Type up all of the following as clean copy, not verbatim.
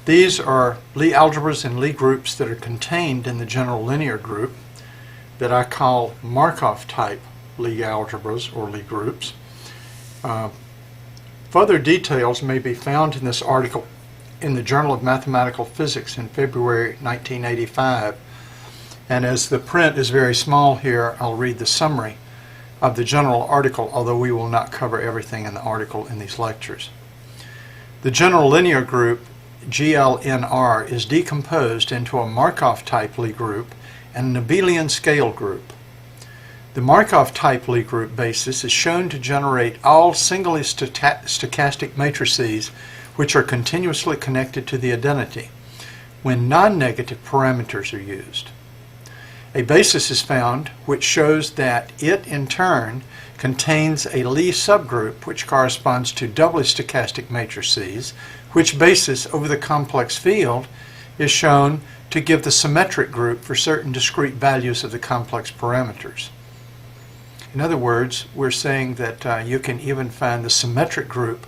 These are Lie algebras and Lie groups that are contained in the general linear group that I call Markov type Lie algebras or Lie groups. Further details may be found in this article in the Journal of Mathematical Physics in February 1985. And as the print is very small here, I'll read the summary of the general article, although we will not cover everything in the article in these lectures. The general linear group, GLNR, is decomposed into a Markov type Lie group and an abelian scale group. The Markov type Lie group basis is shown to generate all singly stochastic matrices which are continuously connected to the identity when non-negative parameters are used. A basis is found which shows that it in turn contains a Lie subgroup which corresponds to doubly stochastic matrices, which basis over the complex field is shown to give the symmetric group for certain discrete values of the complex parameters. In other words, we're saying that you can even find the symmetric group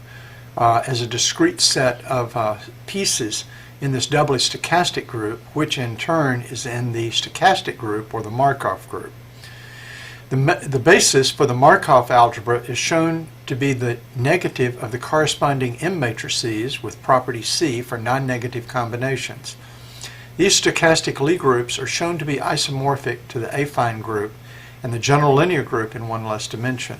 as a discrete set of pieces in this doubly stochastic group, which in turn is in the stochastic group or the Markov group. The basis for the Markov algebra is shown to be the negative of the corresponding M matrices with property C for non-negative combinations. These stochastic Lie groups are shown to be isomorphic to the affine group and the general linear group in one less dimension.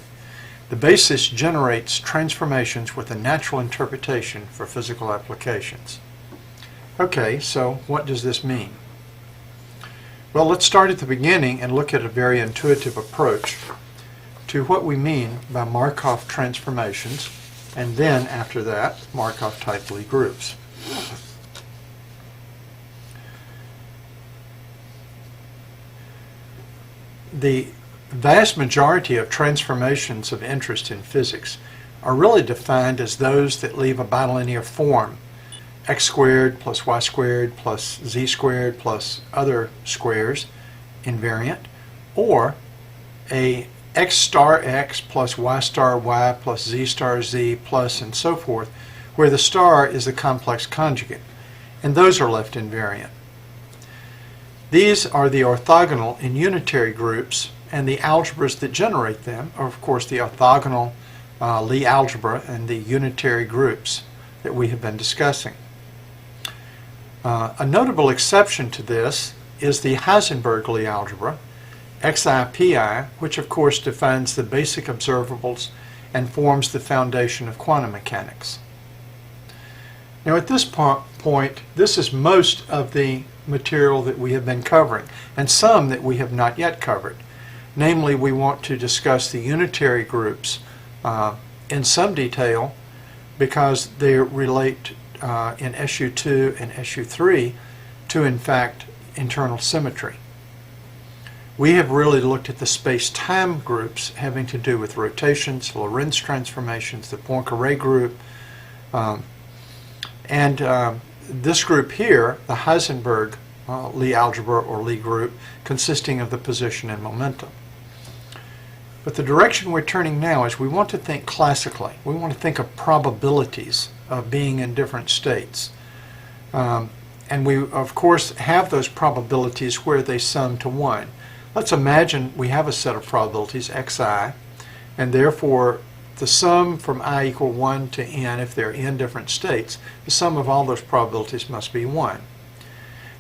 The basis generates transformations with a natural interpretation for physical applications. Okay, so what does this mean? Well, let's start at the beginning and look at a very intuitive approach to what we mean by Markov transformations, and then after that, Markov type Lie groups. The vast majority of transformations of interest in physics are really defined as those that leave a bilinear form, x squared plus y squared plus z squared plus other squares invariant, or a x star x plus y star y plus z star z plus and so forth, where the star is the complex conjugate, and those are left invariant. These are the orthogonal and unitary groups, and the algebras that generate them are of course the orthogonal Lie algebra and the unitary groups that we have been discussing. A notable exception to this is the Heisenberg Lie algebra, XI-PI, which of course defines the basic observables and forms the foundation of quantum mechanics. Now at this point, this is most of the material that we have been covering, and some that we have not yet covered. Namely, we want to discuss the unitary groups in some detail because they relate in SU2 and SU3 to, in fact, internal symmetry. We have really looked at the space-time groups having to do with rotations, Lorentz transformations, the Poincare group, and this group here, the Heisenberg Lie algebra or Lie group, consisting of the position and momentum. But the direction we're turning now is we want to think classically. We want to think of probabilities of being in different states. And we, of course, have those probabilities where they sum to 1. Let's imagine we have a set of probabilities, xi, and therefore the sum from I equal 1 to n, if they're in different states, the sum of all those probabilities must be 1.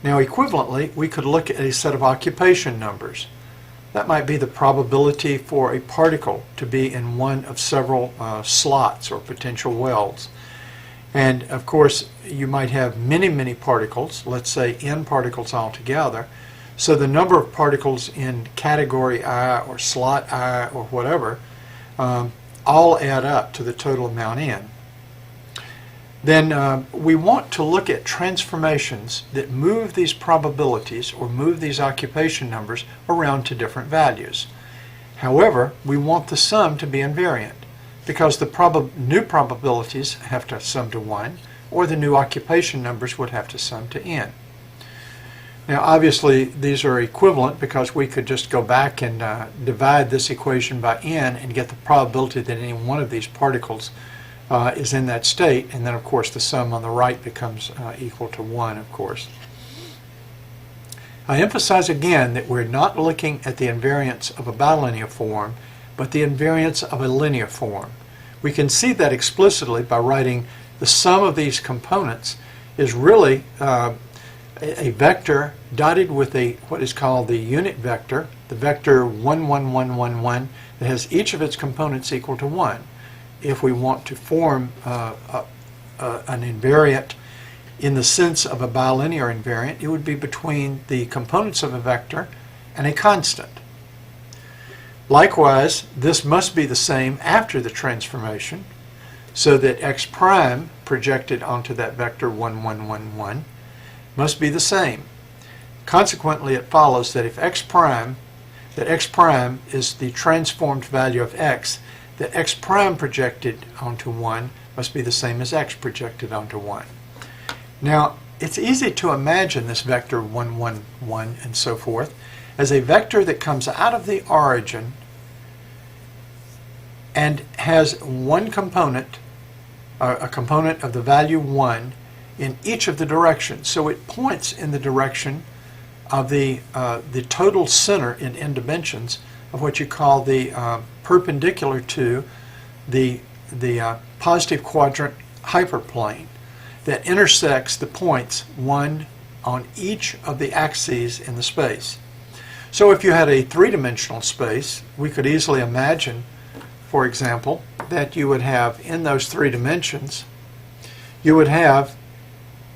Now, equivalently, we could look at a set of occupation numbers. That might be the probability for a particle to be in one of several slots or potential wells. And of course, you might have many, many particles, let's say n particles altogether. So the number of particles in category I or slot I or whatever all add up to the total amount n. Then we want to look at transformations that move these probabilities or move these occupation numbers around to different values. However, we want the sum to be invariant because the new probabilities have to sum to 1, or the new occupation numbers would have to sum to n. Now obviously these are equivalent because we could just go back and divide this equation by n and get the probability that any one of these particles is in that state, and then of course the sum on the right becomes equal to 1, of course. I emphasize again that we're not looking at the invariance of a bilinear form, but the invariance of a linear form. We can see that explicitly by writing the sum of these components is really a vector dotted with what is called the unit vector, the vector 1, 1, 1, 1, 1, that has each of its components equal to 1. If we want to form an invariant in the sense of a bilinear invariant, it would be between the components of a vector and a constant. Likewise, this must be the same after the transformation, so that x prime projected onto that vector 1, 1, 1, 1 must be the same. Consequently, it follows that if x prime is the transformed value of x, that x prime projected onto 1 must be the same as x projected onto 1. Now, it's easy to imagine this vector 1, 1, 1, and so forth as a vector that comes out of the origin and has one component, a component of the value 1 in each of the directions. So it points in the direction of the total center in n dimensions of what you call the perpendicular to the positive quadrant hyperplane that intersects the points 1 on each of the axes in the space. So if you had a three-dimensional space, we could easily imagine, for example, that you would have in those 3 dimensions, you would have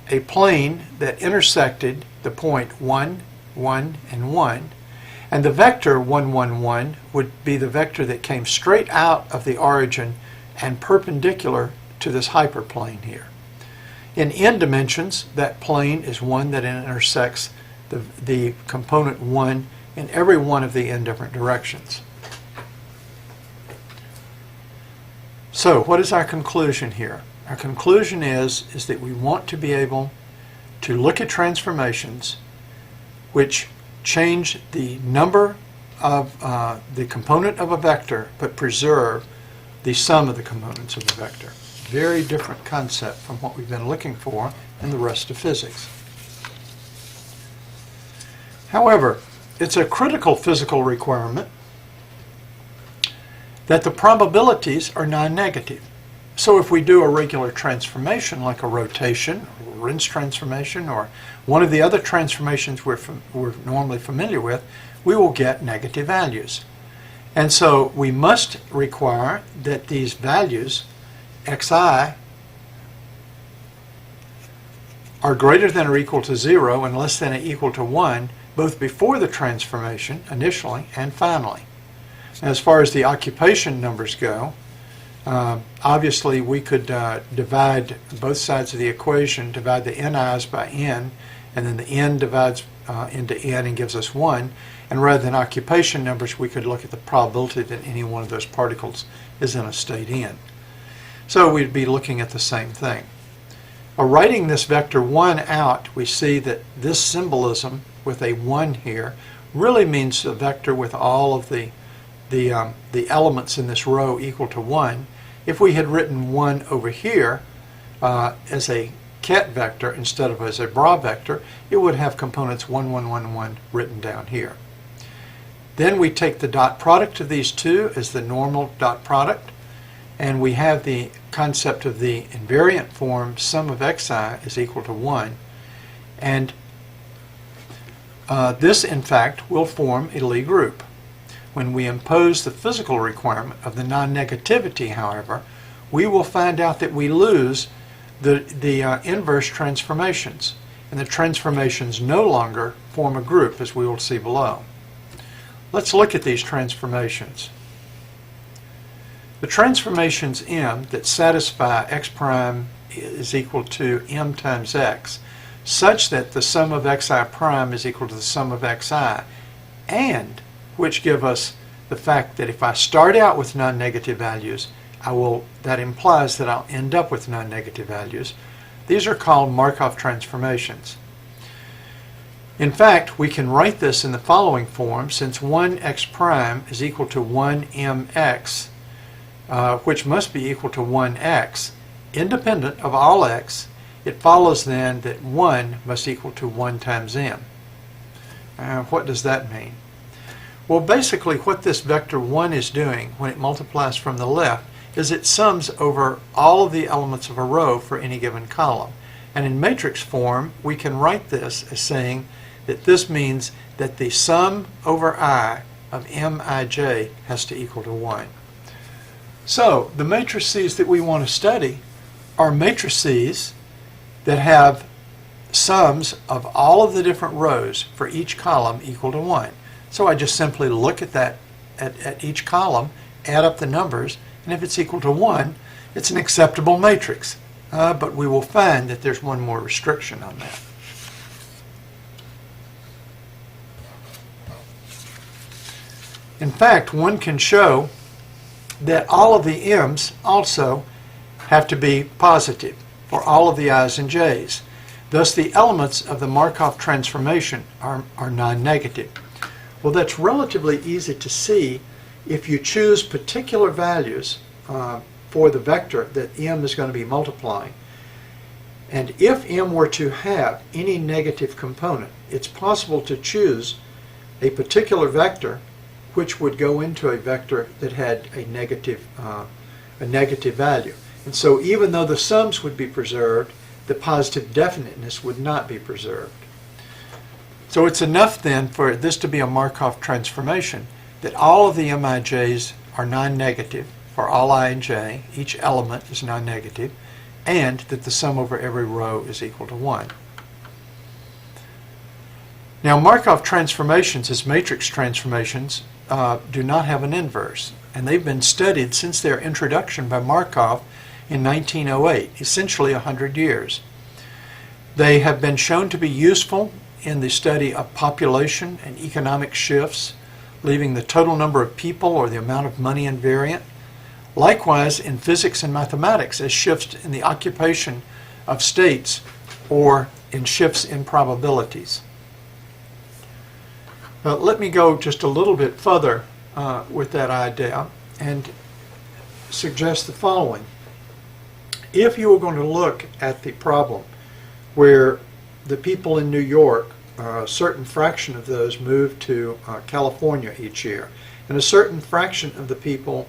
a plane that intersected the point 1, 1, and 1, and the vector 1, 1, 1 would be the vector that came straight out of the origin and perpendicular to this hyperplane here. In n dimensions, that plane is one that intersects the component 1 in every one of the n different directions. So what is our conclusion here? Our conclusion is that we want to be able to look at transformations which change the number of the component of a vector but preserve the sum of the components of the vector. Very different concept from what we've been looking for in the rest of physics. However, it's a critical physical requirement that the probabilities are non-negative. So if we do a regular transformation like a rotation, or Lorentz transformation, or one of the other transformations we're normally familiar with, we will get negative values. And so we must require that these values, xi, are greater than or equal to 0 and less than or equal to 1, both before the transformation, initially, and finally. As far as the occupation numbers go, obviously we could divide both sides of the equation, divide the ni's by n, and then the n divides into n and gives us 1. And rather than occupation numbers, we could look at the probability that any one of those particles is in a state n. So we'd be looking at the same thing. Writing this vector 1 out, we see that this symbolism with a 1 here really means a vector with all of the elements in this row equal to 1. If we had written 1 over here as a ket vector instead of as a bra vector, it would have components 1, 1, 1, 1 written down here. Then we take the dot product of these two as the normal dot product, and we have the concept of the invariant form sum of xi is equal to 1. And this, in fact, will form a Lie group. When we impose the physical requirement of the non-negativity, however, we will find out that we lose the inverse transformations, and the transformations no longer form a group, as we will see below. Let's look at these transformations. The transformations M that satisfy x prime is equal to m times x, such that the sum of xi prime is equal to the sum of xi, and which give us the fact that if I start out with non-negative values, that implies that I'll end up with non-negative values. These are called Markov transformations. In fact, we can write this in the following form: since 1x prime is equal to 1mx, which must be equal to 1x, independent of all x, it follows then that 1 must equal to 1 times m. What does that mean? Well, basically what this vector 1 is doing when it multiplies from the left is it sums over all of the elements of a row for any given column. And in matrix form, we can write this as saying that this means that the sum over I of mij has to equal to 1. So the matrices that we want to study are matrices that have sums of all of the different rows for each column equal to 1. So I just simply look at that at each column, add up the numbers, and if it's equal to 1, it's an acceptable matrix. But we will find that there's one more restriction on that. In fact, one can show that all of the m's also have to be positive for all of the i's and j's. Thus, the elements of the Markov transformation are non-negative. Well, that's relatively easy to see if you choose particular values for the vector that m is going to be multiplying. And if m were to have any negative component, it's possible to choose a particular vector which would go into a vector that had a negative value. And so even though the sums would be preserved, the positive definiteness would not be preserved. So it's enough then for this to be a Markov transformation that all of the mij's are non-negative for all I and j, each element is non-negative, and that the sum over every row is equal to 1. Now, Markov transformations as matrix transformations do not have an inverse, and they've been studied since their introduction by Markov in 1908, essentially 100 years. They have been shown to be useful in the study of population and economic shifts, leaving the total number of people or the amount of money invariant. Likewise, in physics and mathematics, as shifts in the occupation of states or in shifts in probabilities. Let me go just a little bit further with that idea and suggest the following. If you were going to look at the problem where the people in New York, a certain fraction of those move to California each year, and a certain fraction of the people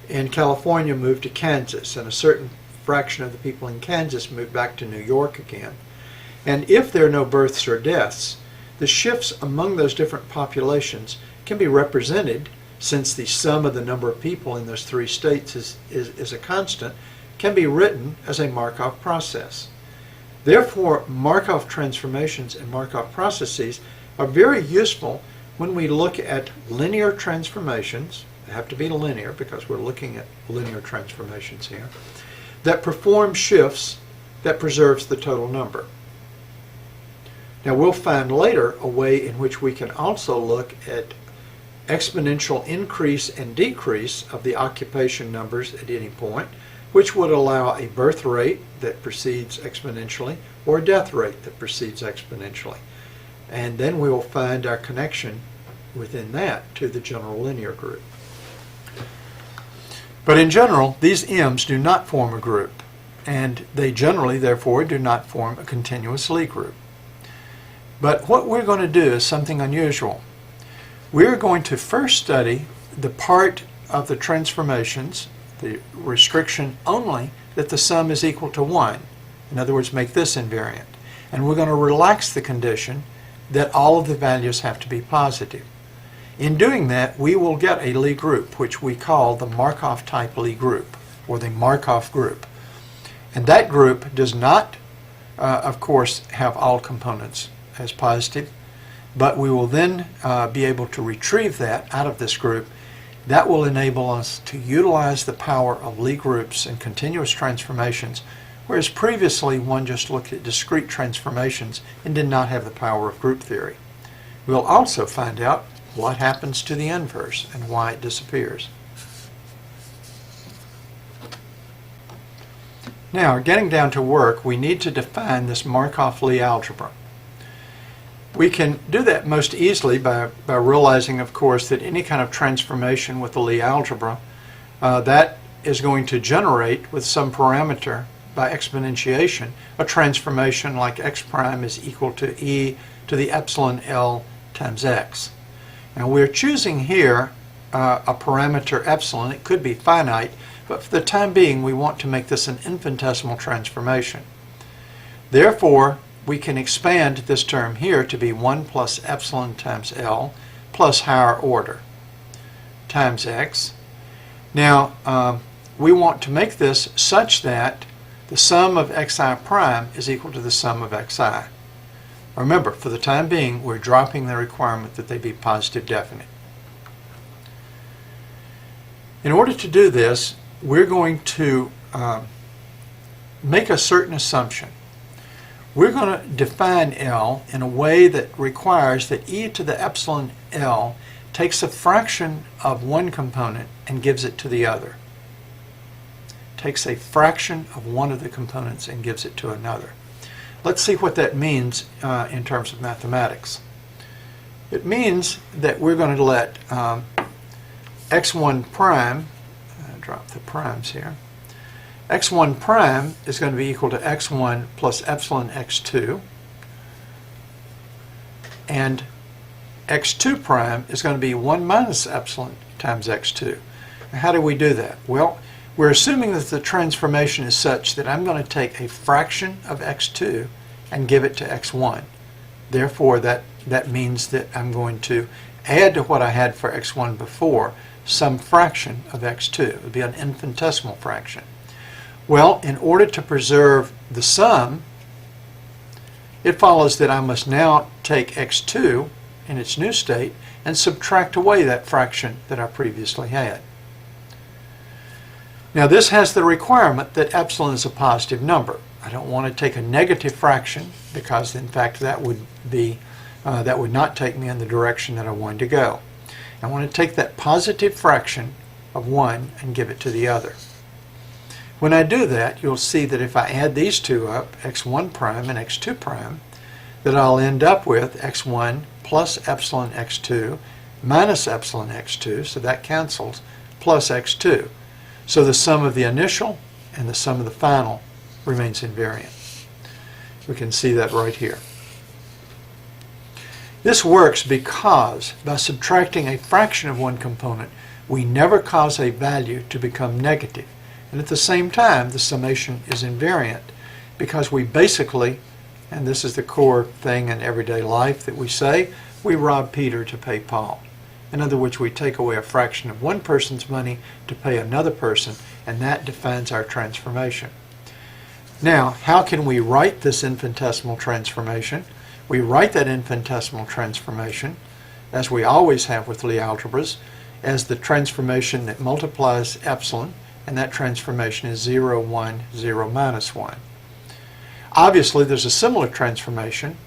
in California move to Kansas, and a certain fraction of the people in Kansas move back to New York again. And if there are no births or deaths, the shifts among those different populations can be represented, since the sum of the number of people in those three states is a constant, can be written as a Markov process. Therefore, Markov transformations and Markov processes are very useful when we look at linear transformations. They have to be linear because we're looking at linear transformations here, that perform shifts that preserves the total number. Now, we'll find later a way in which we can also look at exponential increase and decrease of the occupation numbers at any point, which would allow a birth rate that proceeds exponentially or a death rate that proceeds exponentially. And then we will find our connection within that to the general linear group. But in general, these m's do not form a group, and they generally, therefore, do not form a continuous Lie group. But what we're going to do is something unusual. We're going to first study the part of the transformations, the restriction only, that the sum is equal to 1. In other words, make this invariant. And we're going to relax the condition that all of the values have to be positive. In doing that, we will get a Lie group, which we call the Markov type Lie group, or the Markov group. And that group does not, of course, have all components as positive, but we will then be able to retrieve that out of this group. That will enable us to utilize the power of Lie groups and continuous transformations, whereas previously one just looked at discrete transformations and did not have the power of group theory. We'll also find out what happens to the inverse and why it disappears. Now, getting down to work, we need to define this Markov Lie algebra. We can do that most easily by realizing, of course, that any kind of transformation with the Lie algebra, that is going to generate with some parameter by exponentiation a transformation like x prime is equal to e to the epsilon L times x. Now we're choosing here a parameter epsilon. It could be finite, but for the time being we want to make this an infinitesimal transformation. Therefore, we can expand this term here to be 1 plus epsilon times L plus higher order times x. Now, we want to make this such that the sum of xi prime is equal to the sum of xi. Remember, for the time being, we're dropping the requirement that they be positive definite. In order to do this, we're going to make a certain assumption. We're going to define L in a way that requires that e to the epsilon L takes a fraction of one component and gives it to the other. Takes a fraction of one of the components and gives it to another. Let's see what that means in terms of mathematics. It means that we're going to let x1 prime, drop the primes here, x1 prime is going to be equal to x1 plus epsilon x2, and x2 prime is going to be 1 minus epsilon times x2. Now, how do we do that? Well, we're assuming that the transformation is such that I'm going to take a fraction of x2 and give it to x1. Therefore, that means that I'm going to add to what I had for x1 before some fraction of x2. It would be an infinitesimal fraction. Well, in order to preserve the sum, it follows that I must now take x2 in its new state and subtract away that fraction that I previously had. Now this has the requirement that epsilon is a positive number. I don't want to take a negative fraction because in fact that would not take me in the direction that I wanted to go. I want to take that positive fraction of one and give it to the other. When I do that, you'll see that if I add these two up, x1 prime and x2 prime, that I'll end up with x1 plus epsilon x2 minus epsilon x2, so that cancels, plus x2. So the sum of the initial and the sum of the final remains invariant. We can see that right here. This works because by subtracting a fraction of one component, we never cause a value to become negative. And at the same time, the summation is invariant because we basically, and this is the core thing in everyday life that we say, we rob Peter to pay Paul. In other words, we take away a fraction of one person's money to pay another person, and that defines our transformation. Now, how can we write this infinitesimal transformation? We write that infinitesimal transformation, as we always have with Lie algebras, as the transformation that multiplies epsilon, and that transformation is 0, 1, 0, minus 1. Obviously, there's a similar transformation,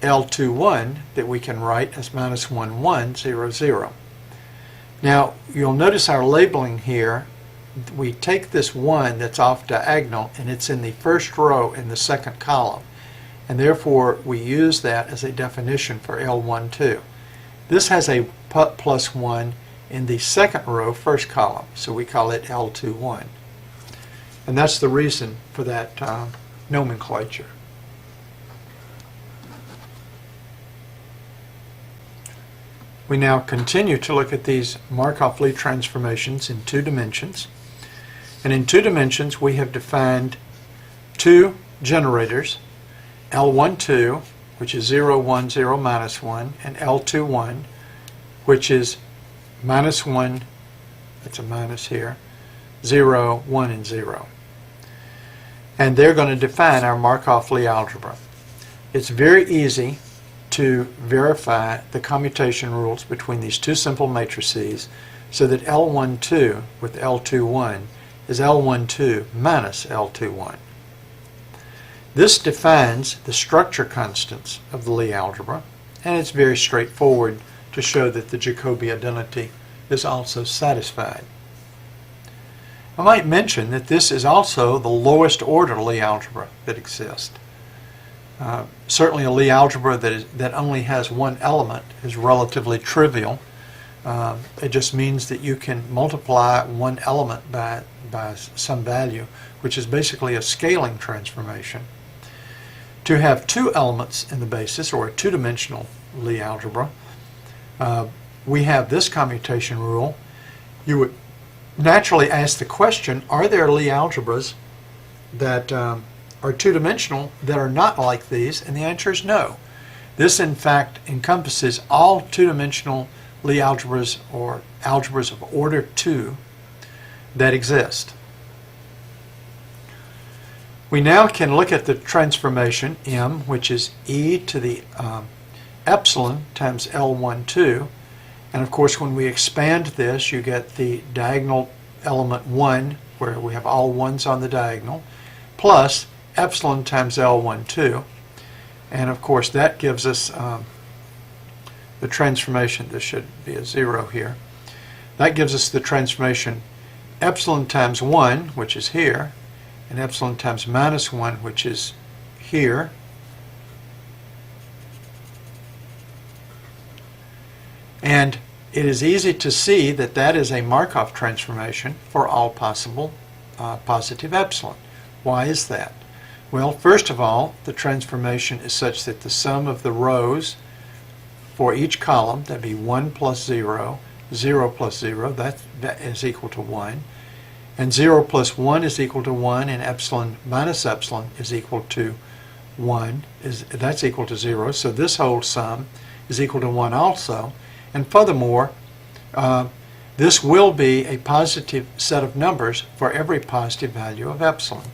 L21, that we can write as minus 1, 1, 0, 0. Now, you'll notice our labeling here. We take this 1 that's off diagonal, and it's in the first row in the second column. And therefore, we use that as a definition for L12. This has a plus 1 in the second row, first column, so we call it L21. And that's the reason for that nomenclature. We now continue to look at these Markov-Lie transformations in 2 dimensions. And in 2 dimensions, we have defined 2 generators, L12, which is 0, 1, 0, minus 1, and L21, which is minus 1, that's a minus here, 0, 1, and 0. And they're going to define our Markov-Lie algebra. It's very easy to verify the commutation rules between these 2 simple matrices so that L12 with L21 is L12 minus L21. This defines the structure constants of the Lie algebra, and it's very straightforward to show that the Jacobi identity is also satisfied. I might mention that this is also the lowest order Lie algebra that exists. Certainly a Lie algebra that only has one element is relatively trivial. It just means that you can multiply one element by some value, which is basically a scaling transformation. To have two elements in the basis, or a two-dimensional Lie algebra, we have this commutation rule. You would naturally ask the question, are there Lie algebras that are two-dimensional that are not like these? And the answer is no. This, in fact, encompasses all two-dimensional Lie algebras, or algebras of order 2, that exist. We now can look at the transformation m, which is e to the epsilon times L12. And of course, when we expand this, you get the diagonal element 1, where we have all 1s on the diagonal, plus epsilon times L12. And of course, that gives us the transformation. This should be a 0 here. That gives us the transformation epsilon times 1, which is here, and epsilon times minus 1, which is here. And it is easy to see that that is a Markov transformation for all possible positive epsilon. Why is that? Well, first of all, the transformation is such that the sum of the rows for each column, that'd be 1 plus 0, 0 plus 0, that is equal to 1. And 0 plus 1 is equal to 1, and epsilon minus epsilon is equal to 1. That's equal to 0. So this whole sum is equal to 1 also. And furthermore, this will be a positive set of numbers for every positive value of epsilon.